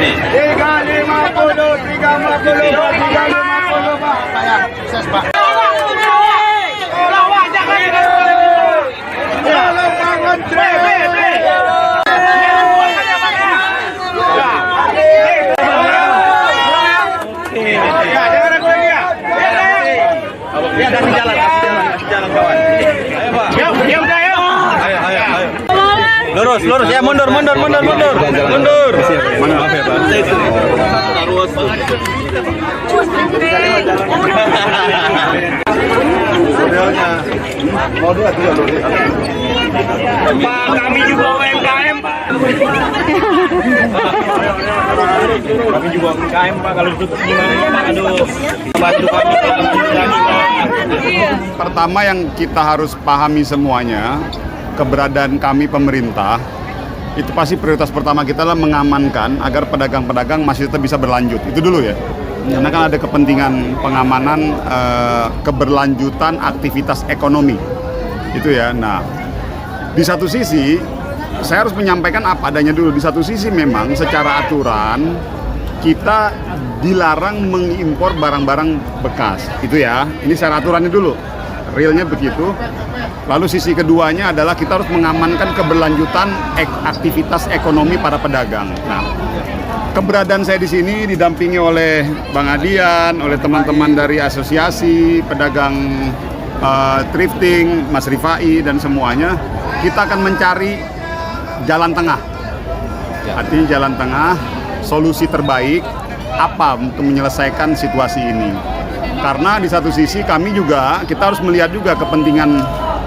nih. 350, 350, Pak. Saya sukses, Pak. Tolong Pak Menteri. Ya, kasih jalan kawan. Ayo, Pak. Ya udah ya. Ayo. Lurus ya, mundur. Mundur. Maaf ya, Pak. Mau dua, tiga. Pak, kami juga UMKM, Pak. Kami juga UMKM, Pak. Kalau tutup gimana? Aduh. Bantu kami, Pak. Pertama yang kita harus pahami semuanya, keberadaan kami pemerintah, itu pasti prioritas pertama kita adalah mengamankan agar pedagang-pedagang masih tetap bisa berlanjut. Itu dulu ya. Karena kan ada kepentingan pengamanan keberlanjutan aktivitas ekonomi. Itu ya. Nah, di satu sisi saya harus menyampaikan apa adanya dulu. Di satu sisi memang secara aturan kita dilarang mengimpor barang-barang bekas. Itu ya. Ini secara aturannya dulu. Realnya begitu. Lalu sisi keduanya adalah kita harus mengamankan keberlanjutan aktivitas ekonomi para pedagang. Nah, keberadaan saya di sini didampingi oleh Bang Adian, oleh teman-teman dari asosiasi pedagang thrifting, Mas Rifai dan semuanya, kita akan mencari jalan tengah. Artinya jalan tengah, solusi terbaik apa untuk menyelesaikan situasi ini. Karena di satu sisi kami juga, kita harus melihat juga kepentingan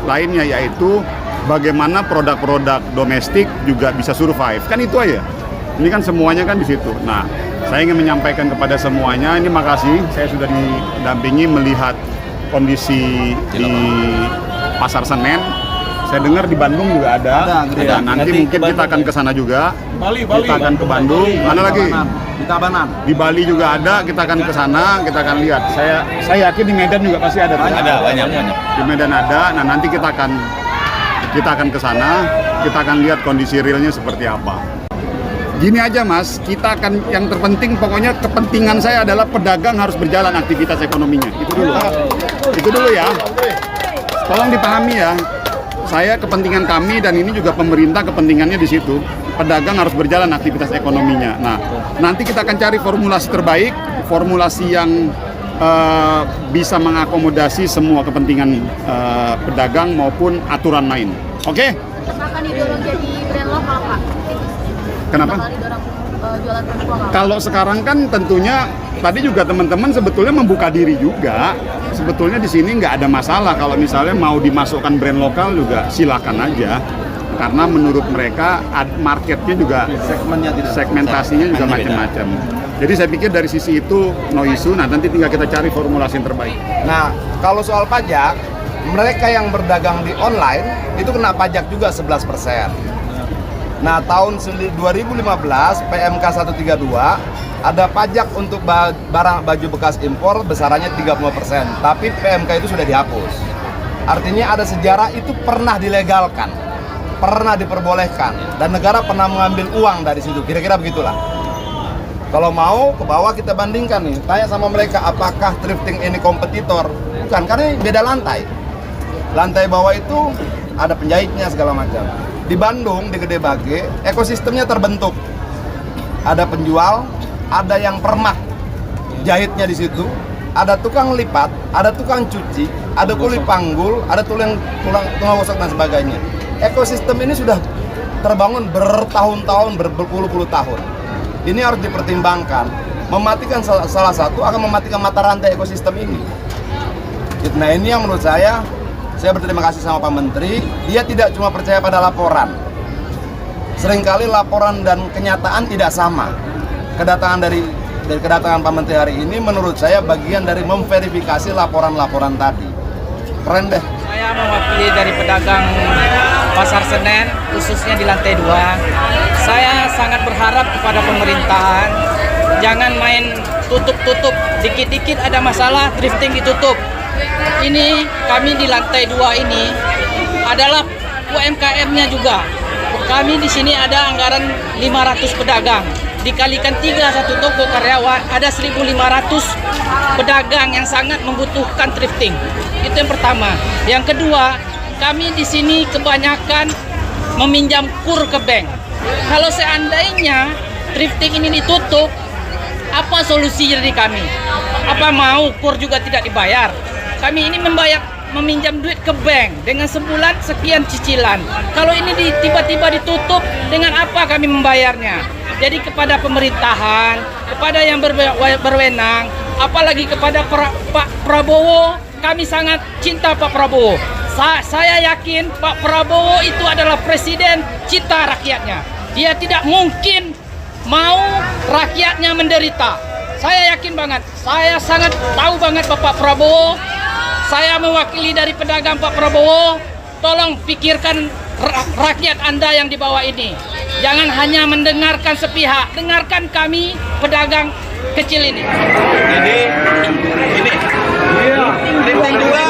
lainnya, yaitu bagaimana produk-produk domestik juga bisa survive. Kan itu aja. Ini kan semuanya kan di situ. Nah, saya ingin menyampaikan kepada semuanya, ini makasih saya sudah didampingi melihat kondisi di Pasar Senen. Saya dengar di Bandung juga ada. Nanti mungkin kita akan ke sana juga. Kita akan ke Bandung. Mana lagi? Di Tabanan. Di Bali juga ada. Kita akan ke sana. Kita akan lihat. Saya yakin di Medan juga pasti ada. Banyak. Di Medan ada. Nah, nanti kita akan ke sana. Kita akan lihat kondisi realnya seperti apa. Gini aja Mas, kita akan yang terpenting pokoknya kepentingan saya adalah pedagang harus berjalan aktivitas ekonominya. Itu dulu ya. Tolong dipahami ya. Saya kepentingan kami dan ini juga pemerintah kepentingannya di situ. Pedagang harus berjalan aktivitas ekonominya. Nah, nanti kita akan cari formulasi terbaik, formulasi yang bisa mengakomodasi semua kepentingan pedagang maupun aturan lain. Oke? Akan didorong jadi brand lokal, Pak. Kenapa? Jualan produk lokal. Kalau sekarang kan tentunya tadi juga teman-teman sebetulnya membuka diri juga. Sebetulnya di sini nggak ada masalah kalau misalnya mau dimasukkan brand lokal juga silakan aja. Karena menurut mereka marketnya juga segmentasinya juga macam-macam. Jadi saya pikir dari sisi itu no issue. Nah, nanti tinggal kita cari formulasi yang terbaik. Nah, kalau soal pajak, mereka yang berdagang di online itu kena pajak juga 11%. Nah, tahun 2015 PMK 132 ada pajak untuk barang baju bekas impor besarannya 30%, tapi PMK itu sudah dihapus. Artinya ada sejarah itu pernah dilegalkan, pernah diperbolehkan, dan negara pernah mengambil uang dari situ. Kira-kira begitulah. Kalau mau ke bawah kita bandingkan nih, tanya sama mereka apakah thrifting ini kompetitor? Bukan, karena ini beda lantai. Lantai bawah itu ada penjahitnya segala macam. Di Bandung, di Gede Bage, ekosistemnya terbentuk. Ada penjual, ada yang permak jahitnya di situ, ada tukang lipat, ada tukang cuci, ada kuli panggul, ada tulang gosok dan sebagainya. Ekosistem ini sudah terbangun bertahun-tahun, berpuluh-puluh tahun. Ini harus dipertimbangkan. Mematikan salah satu akan mematikan mata rantai ekosistem ini. Nah, ini yang menurut saya berterima kasih sama Pak Menteri. Dia tidak cuma percaya pada laporan. Seringkali laporan dan kenyataan tidak sama. Kedatangan Pak Menteri hari ini menurut saya bagian dari memverifikasi laporan-laporan tadi. Keren deh. Saya mewakili dari pedagang Pasar Senen, khususnya di lantai 2. Saya sangat berharap kepada pemerintahan, jangan main tutup-tutup. Dikit-dikit ada masalah, thrifting ditutup. Ini kami di lantai 2 ini adalah UMKM-nya juga. Kami di sini ada anggaran 500 pedagang. dikalikan 3 satu toko karyawan, ada 1.500 pedagang yang sangat membutuhkan thrifting. Itu yang pertama. Yang kedua, kami di sini kebanyakan meminjam kur ke bank. Kalau seandainya thrifting ini ditutup, apa solusi dari kami? Apa mau kur juga tidak dibayar? Kami ini meminjam duit ke bank dengan sebulan sekian cicilan. Kalau ini tiba-tiba ditutup, dengan apa kami membayarnya? Jadi kepada pemerintahan, kepada yang berwenang, apalagi kepada Pak Prabowo, kami sangat cinta Pak Prabowo. Saya yakin Pak Prabowo itu adalah presiden cinta rakyatnya. Dia tidak mungkin mau rakyatnya menderita. Saya yakin banget, saya sangat tahu banget Bapak Prabowo. Saya mewakili dari pedagang Pak Prabowo, tolong pikirkan rakyat Anda yang di bawah ini. Jangan hanya mendengarkan sepihak, dengarkan kami pedagang kecil ini. Ini thrifting juga.